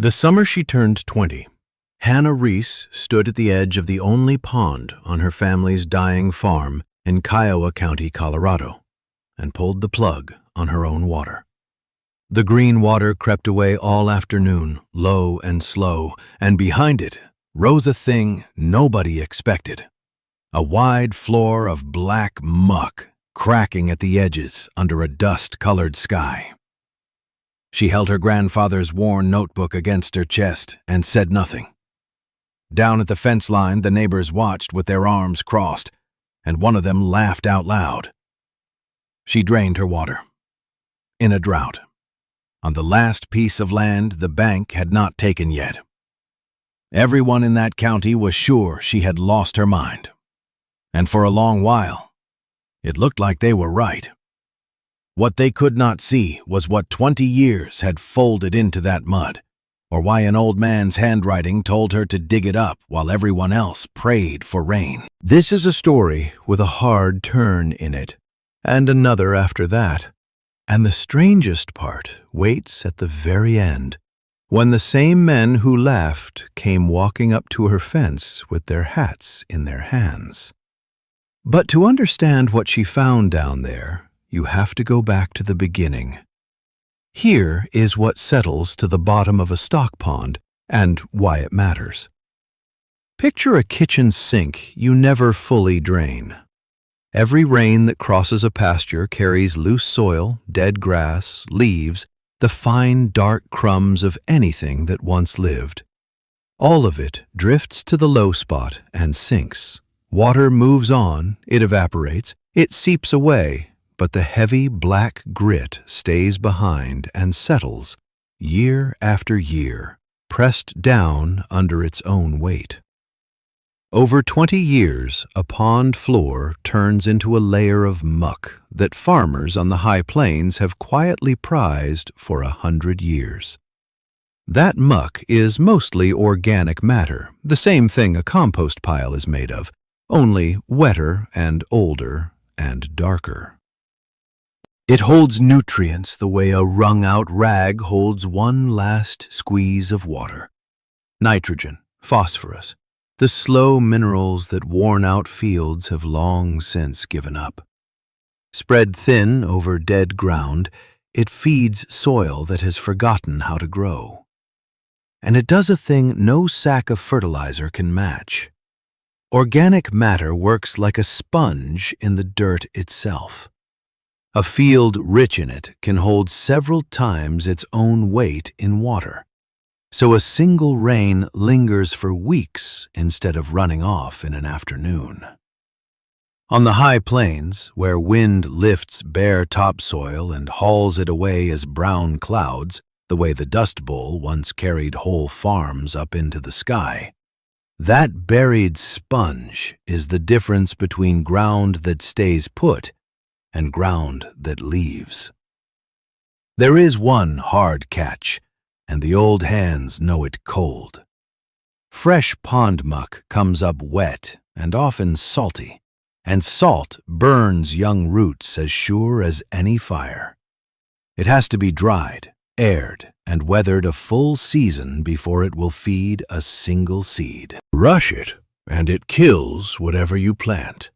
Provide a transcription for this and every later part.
The summer she turned 20, Hannah Reese stood at the edge of the only pond on her family's dying farm in Kiowa County, Colorado, and pulled the plug on her own water. The green water crept away all afternoon, low and slow, and behind it rose a thing nobody expected. A wide floor of black muck cracking at the edges under a dust-colored sky. She held her grandfather's worn notebook against her chest and said nothing. Down at the fence line, the neighbors watched with their arms crossed, and one of them laughed out loud. She drained her water. In a drought. On the last piece of land the bank had not taken yet. Everyone in that county was sure she had lost her mind. And for a long while, it looked like they were right. What they could not see was what 20 years had folded into that mud, or why an old man's handwriting told her to dig it up while everyone else prayed for rain. This is a story with a hard turn in it, and another after that. And the strangest part waits at the very end, when the same men who laughed came walking up to her fence with their hats in their hands. But to understand what she found down there, you have to go back to the beginning. Here is what settles to the bottom of a stock pond and why it matters. Picture a kitchen sink you never fully drain. Every rain that crosses a pasture carries loose soil, dead grass, leaves, the fine, dark crumbs of anything that once lived. All of it drifts to the low spot and sinks. Water moves on, it evaporates, it seeps away, but the heavy black grit stays behind and settles, year after year, pressed down under its own weight. Over 20 years, a pond floor turns into a layer of muck that farmers on the high plains have quietly prized for 100 years. That muck is mostly organic matter, the same thing a compost pile is made of, only wetter and older and darker. It holds nutrients the way a wrung-out rag holds one last squeeze of water. Nitrogen, phosphorus, the slow minerals that worn-out fields have long since given up. Spread thin over dead ground, it feeds soil that has forgotten how to grow. And it does a thing no sack of fertilizer can match. Organic matter works like a sponge in the dirt itself. A field rich in it can hold several times its own weight in water, so a single rain lingers for weeks instead of running off in an afternoon. On the high plains, where wind lifts bare topsoil and hauls it away as brown clouds, the way the Dust Bowl once carried whole farms up into the sky, that buried sponge is the difference between ground that stays put and ground that leaves. There is one hard catch, and the old hands know it cold. Fresh pond muck comes up wet and often salty, and salt burns young roots as sure as any fire. It has to be dried, aired, and weathered a full season before it will feed a single seed. Rush it, and it kills whatever you plant.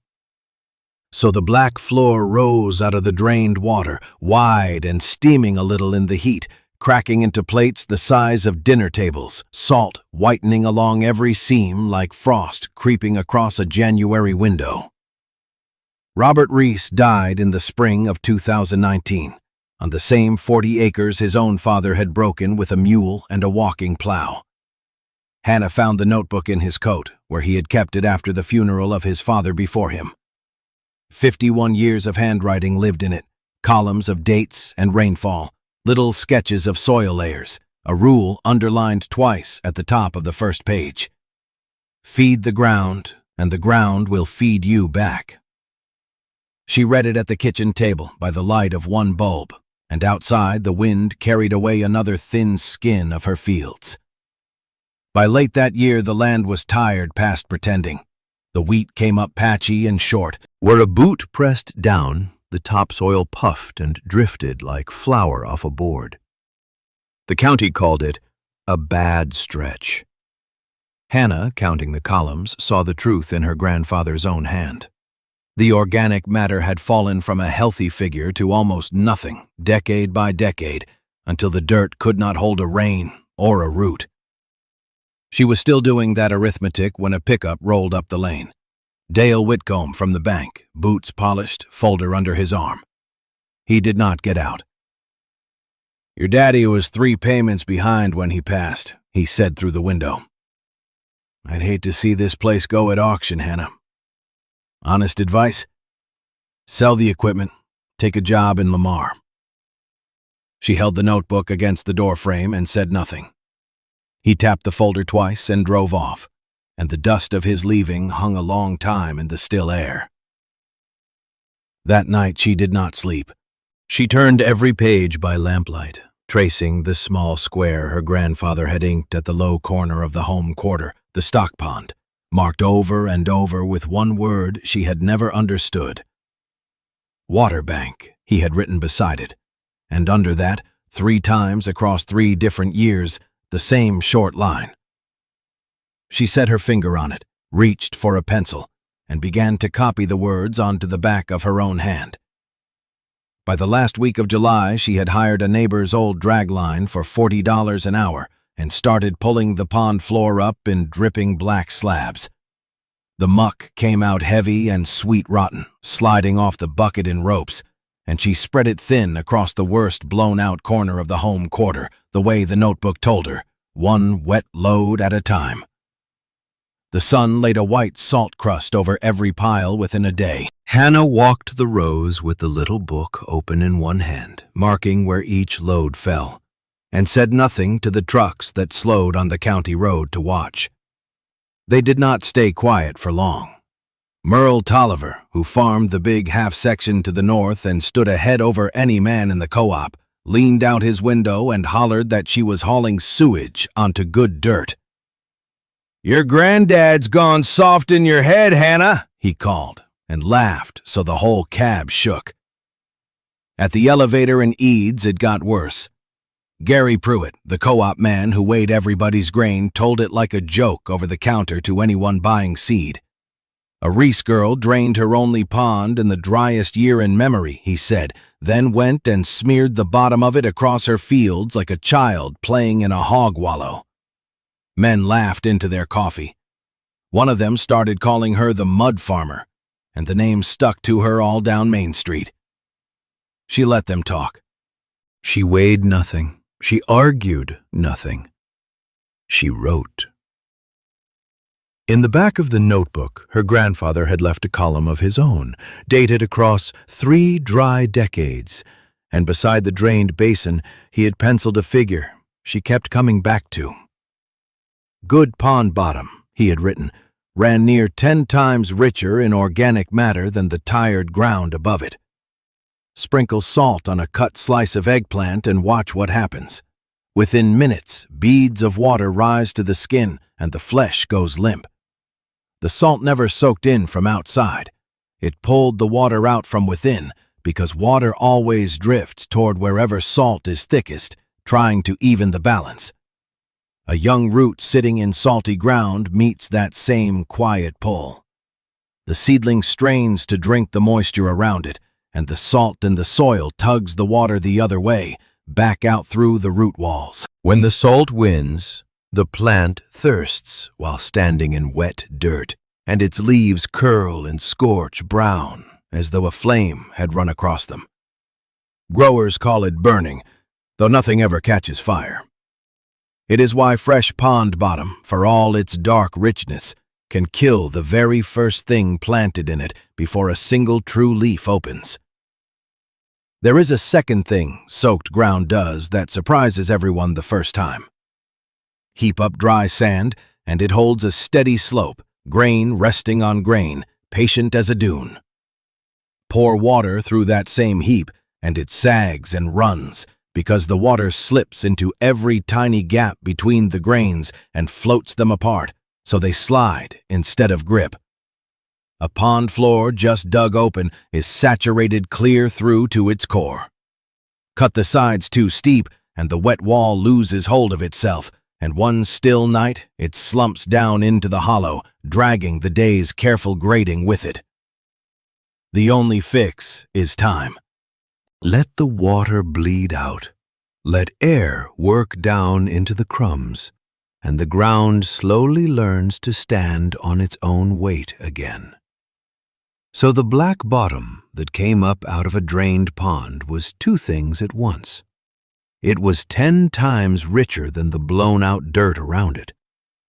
So the black floor rose out of the drained water, wide and steaming a little in the heat, cracking into plates the size of dinner tables, salt whitening along every seam like frost creeping across a January window. Robert Reese died in the spring of 2019, on the same 40 acres his own father had broken with a mule and a walking plow. Hannah found the notebook in his coat, where he had kept it after the funeral of his father before him. 51 years of handwriting lived in it, columns of dates and rainfall, little sketches of soil layers, a rule underlined twice at the top of the first page. Feed the ground, and the ground will feed you back. She read it at the kitchen table by the light of one bulb, and outside the wind carried away another thin skin of her fields. By late that year the land was tired past pretending. The wheat came up patchy and short. Where a boot pressed down, the topsoil puffed and drifted like flour off a board. The county called it A bad stretch. Hannah, counting the columns, saw the truth in her grandfather's own hand. The organic matter had fallen from a healthy figure to almost nothing, decade by decade, until the dirt could not hold a rain or a root. She was still doing that arithmetic when a pickup rolled up the lane. Dale Whitcomb from the bank, boots polished, folder under his arm. He did not get out. "Your daddy was 3 payments behind when he passed," he said through the window. "I'd hate to see this place go at auction, Hannah. Honest advice? Sell the equipment, take a job in Lamar." She held the notebook against the doorframe and said nothing. He tapped the folder twice and drove off, and the dust of his leaving hung a long time in the still air. That night she did not sleep. She turned every page by lamplight, tracing the small square her grandfather had inked at the low corner of the home quarter, the stock pond, marked over and over with one word she had never understood. "Water bank," he had written beside it, and under that, 3 times across 3 different years, the same short line. She set her finger on it, reached for a pencil, and began to copy the words onto the back of her own hand. By the last week of July, she had hired a neighbor's old drag line for $40 an hour and started pulling the pond floor up in dripping black slabs. The muck came out heavy and sweet-rotten, sliding off the bucket in ropes, and she spread it thin across the worst blown-out corner of the home quarter, the way the notebook told her, 1 wet load at a time. The sun laid a white salt crust over every pile within a day. Hannah walked the rows with the little book open in one hand, marking where each load fell, and said nothing to the trucks that slowed on the county road to watch. They did not stay quiet for long. Merle Tolliver, who farmed the big half-section to the north and stood ahead over any man in the co-op, leaned out his window and hollered that she was hauling sewage onto good dirt. "Your granddad's gone soft in your head, Hannah," he called, and laughed so the whole cab shook. At the elevator in Eads, it got worse. Gary Pruitt, the co-op man who weighed everybody's grain, told it like a joke over the counter to anyone buying seed. A Reese girl drained her only pond in the driest year in memory, he said, then went and smeared the bottom of it across her fields like a child playing in a hog wallow. Men laughed into their coffee. One of them started calling her the Mud Farmer, and the name stuck to her all down Main Street. She let them talk. She weighed nothing. She argued nothing. She wrote. In the back of the notebook, her grandfather had left a column of his own, dated across 3 dry decades, and beside the drained basin, he had penciled a figure she kept coming back to. Good pond bottom, he had written, ran near 10 times richer in organic matter than the tired ground above it. Sprinkle salt on a cut slice of eggplant and watch what happens. Within minutes, beads of water rise to the skin and the flesh goes limp. The salt never soaked in from outside. It pulled the water out from within because water always drifts toward wherever salt is thickest, trying to even the balance. A young root sitting in salty ground meets that same quiet pull. The seedling strains to drink the moisture around it, and the salt in the soil tugs the water the other way, back out through the root walls. When the salt wins, the plant thirsts while standing in wet dirt, and its leaves curl and scorch brown as though a flame had run across them. Growers call it burning, though nothing ever catches fire. It is why fresh pond bottom, for all its dark richness, can kill the very first thing planted in it before a single true leaf opens. There is a second thing soaked ground does that surprises everyone the first time. Heap up dry sand, and it holds a steady slope, grain resting on grain, patient as a dune. Pour water through that same heap, and it sags and runs, because the water slips into every tiny gap between the grains and floats them apart, so they slide instead of grip. A pond floor just dug open is saturated clear through to its core. Cut the sides too steep, and the wet wall loses hold of itself, and one still night it slumps down into the hollow, dragging the day's careful grading with it. The only fix is time. Let the water bleed out. Let air work down into the crumbs, and the ground slowly learns to stand on its own weight again. So the black bottom that came up out of a drained pond was two things at once. It was 10 times richer than the blown-out dirt around it,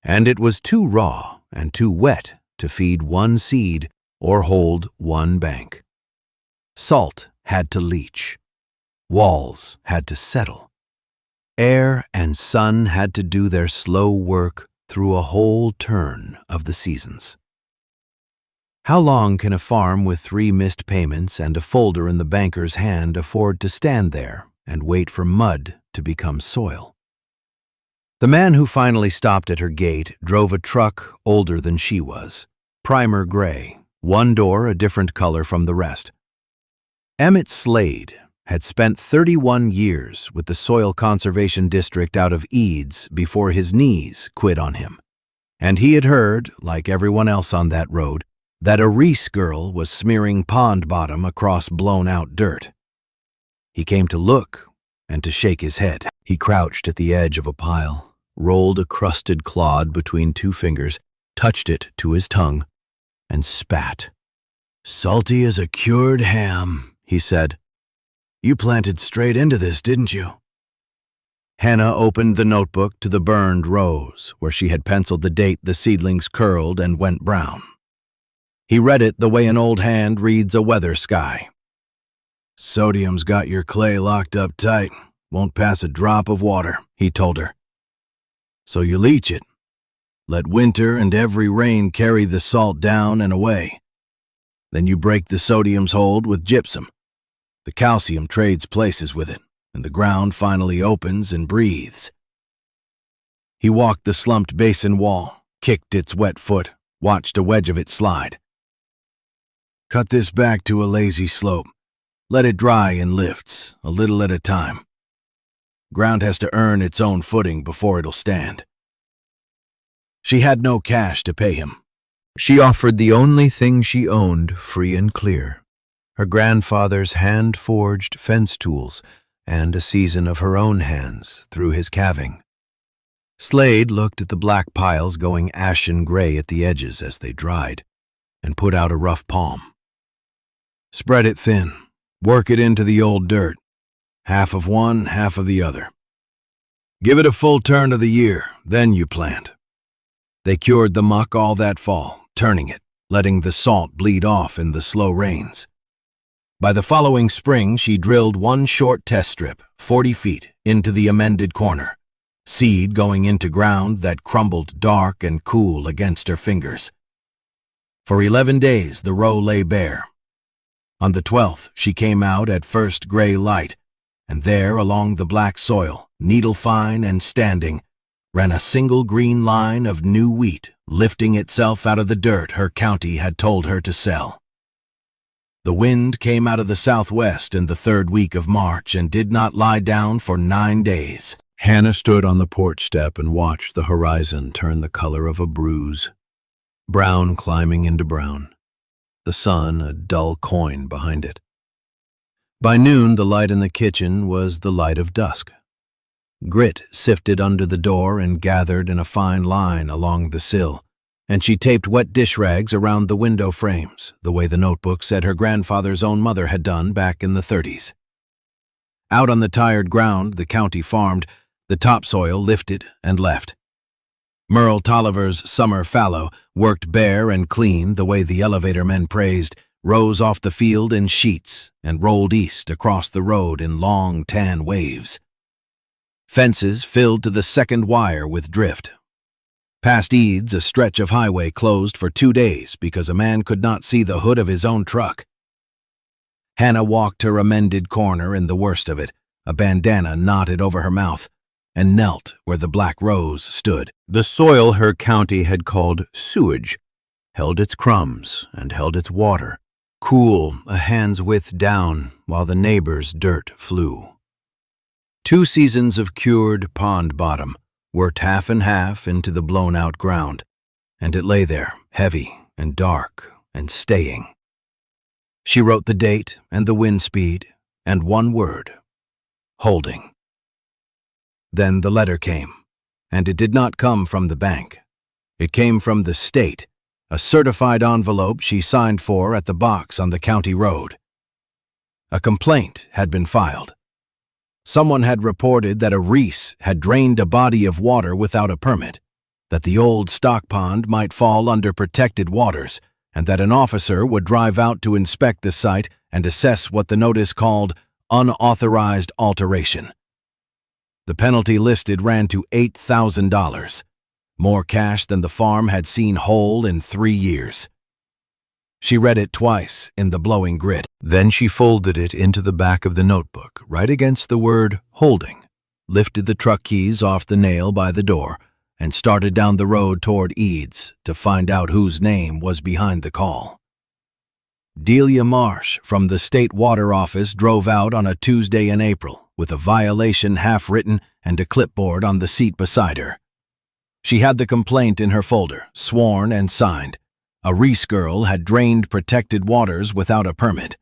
and it was too raw and too wet to feed one seed or hold one bank. Salt had to leach. Walls had to settle. Air and sun had to do their slow work through a whole turn of the seasons. How long can a farm with 3 missed payments and a folder in the banker's hand afford to stand there and wait for mud to become soil? The man who finally stopped at her gate drove a truck older than she was, primer gray, one door a different color from the rest. Emmett Slade had spent 31 years with the Soil Conservation District out of Eads before his knees quit on him. And he had heard, like everyone else on that road, that a Reese girl was smearing pond bottom across blown-out dirt. He came to look and to shake his head. He crouched at the edge of a pile, rolled a crusted clod between 2 fingers, touched it to his tongue, and spat. "Salty as a cured ham," he said. "You planted straight into this, didn't you?" Hannah opened the notebook to the burned rows, where she had penciled the date the seedlings curled and went brown. He read it the way an old hand reads a weather sky. "Sodium's got your clay locked up tight. Won't pass a drop of water," he told her. "So you leach it. Let winter and every rain carry the salt down and away. Then you break the sodium's hold with gypsum. The calcium trades places with it, and the ground finally opens and breathes." He walked the slumped basin wall, kicked its wet foot, watched a wedge of it slide. "Cut this back to a lazy slope. Let it dry in lifts, a little at a time. Ground has to earn its own footing before it'll stand." She had no cash to pay him. She offered the only thing she owned free and clear, her grandfather's hand-forged fence tools and a season of her own hands through his calving. Slade looked at the black piles going ashen gray at the edges as they dried, and put out a rough palm. "Spread it thin. Work it into the old dirt. Half of one, half of the other. Give it a full turn of the year, then you plant." They cured the muck all that fall, turning it, letting the salt bleed off in the slow rains. By the following spring, she drilled one short test strip, 40 feet, into the amended corner, seed going into ground that crumbled dark and cool against her fingers. For 11 days, the row lay bare. On the 12th, she came out at first gray light, and there, along the black soil, needle-fine and standing, ran a single green line of new wheat, lifting itself out of the dirt her county had told her to sell. The wind came out of the southwest in the 3rd week of March and did not lie down for 9 days. Hannah stood on the porch step and watched the horizon turn the color of a bruise, brown climbing into brown, the sun a dull coin behind it. By noon, the light in the kitchen was the light of dusk. Grit sifted under the door and gathered in a fine line along the sill, and she taped wet dish rags around the window frames, the way the notebook said her grandfather's own mother had done back in the 30s. Out on the tired ground the county farmed, the topsoil lifted and left. Merle Tolliver's summer fallow, worked bare and clean the way the elevator men praised, rose off the field in sheets and rolled east across the road in long tan waves. Fences filled to the second wire with drift. Past Eads, a stretch of highway closed for 2 days because a man could not see the hood of his own truck. Hannah walked her amended corner in the worst of it, a bandana knotted over her mouth, and knelt where the black rose stood. The soil her county had called sewage held its crumbs and held its water, cool a hand's width down while the neighbor's dirt flew. 2 seasons of cured pond bottom, worked half and half into the blown-out ground, and it lay there, heavy and dark and staying. She wrote the date and the wind speed, and one word: holding. Then the letter came, and it did not come from the bank. It came from the state, a certified envelope she signed for at the box on the county road. A complaint had been filed. Someone had reported that a Reese had drained a body of water without a permit, that the old stock pond might fall under protected waters, and that an officer would drive out to inspect the site and assess what the notice called unauthorized alteration. The penalty listed ran to $8,000, more cash than the farm had seen whole in 3 years. She read it twice in the blowing grit. Then she folded it into the back of the notebook, right against the word holding, lifted the truck keys off the nail by the door, and started down the road toward Eads to find out whose name was behind the call. Delia Marsh from the State Water Office drove out on a Tuesday in April with a violation half-written and a clipboard on the seat beside her. She had the complaint in her folder, sworn and signed. A Reese girl had drained protected waters without a permit.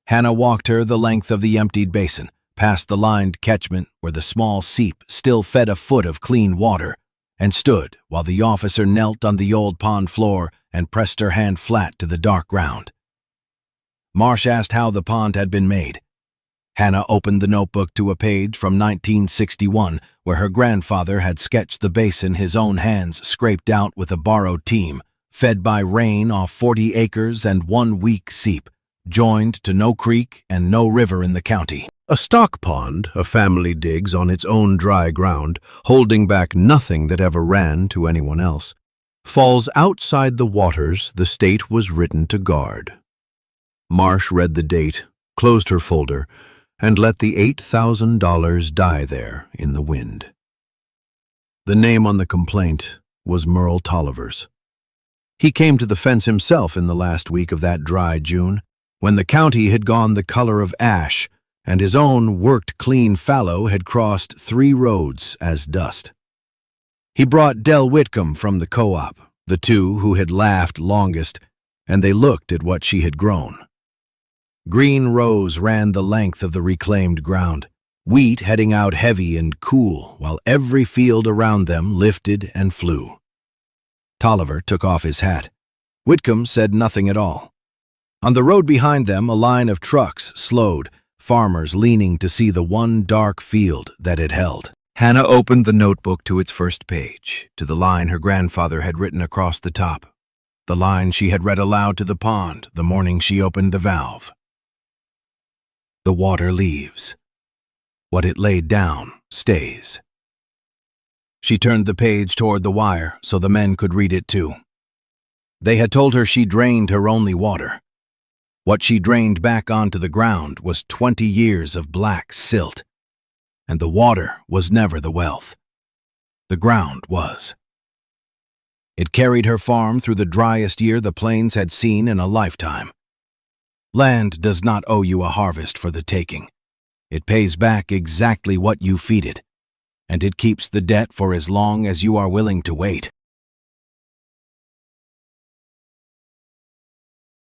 Hannah walked her the length of the emptied basin, past the lined catchment where the small seep still fed a foot of clean water, and stood while the officer knelt on the old pond floor and pressed her hand flat to the dark ground. Marsh asked how the pond had been made. Hannah opened the notebook to a page from 1961 where her grandfather had sketched the basin his own hands scraped out with a borrowed team, fed by rain off 40 acres and 1 weak seep, joined to no creek and no river in the county. A stock pond a family digs on its own dry ground, holding back nothing that ever ran to anyone else, falls outside the waters the state was written to guard. Marsh read the date, closed her folder, and let the $8,000 die there in the wind. The name on the complaint was Merle Tollivers. He came to the fence himself in the last week of that dry June, when the county had gone the color of ash, and his own worked-clean fallow had crossed 3 roads as dust. He brought Del Whitcomb from the co-op, the two who had laughed longest, and they looked at what she had grown. Green rows ran the length of the reclaimed ground, wheat heading out heavy and cool, while every field around them lifted and flew. Tolliver took off his hat. Whitcomb said nothing at all. On the road behind them, a line of trucks slowed, farmers leaning to see the one dark field that it held. Hannah opened the notebook to its first page, to the line her grandfather had written across the top, the line she had read aloud to the pond the morning she opened the valve. The water leaves. What it laid down stays. She turned the page toward the wire so the men could read it too. They had told her she drained her only water. What she drained back onto the ground was 20 years of black silt, and the water was never the wealth. The ground was. It carried her farm through the driest year the plains had seen in a lifetime. Land does not owe you a harvest for the taking. It pays back exactly what you feed it, and it keeps the debt for as long as you are willing to wait.